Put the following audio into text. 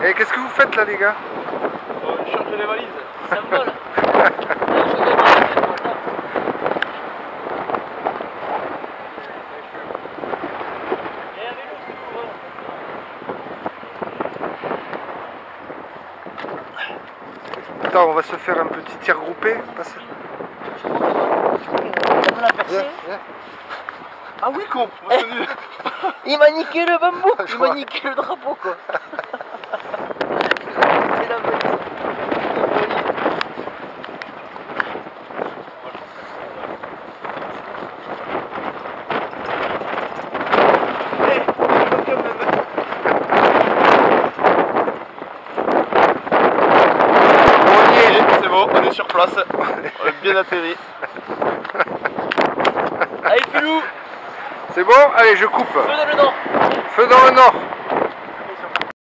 Et qu'est-ce que vous faites là les gars? Je cherche les valises. Ça me vole. Attends, on va se faire un petit tir groupé. Passe. Ah oui, con. Il m'a niqué le bambou. Il m'a niqué le drapeau quoi. C'est la valise. C'est bon, on est sur place. On est bien atterri. Allez Filou. C'est bon? Allez, je coupe. Feu dans le nord. Feu dans le nord.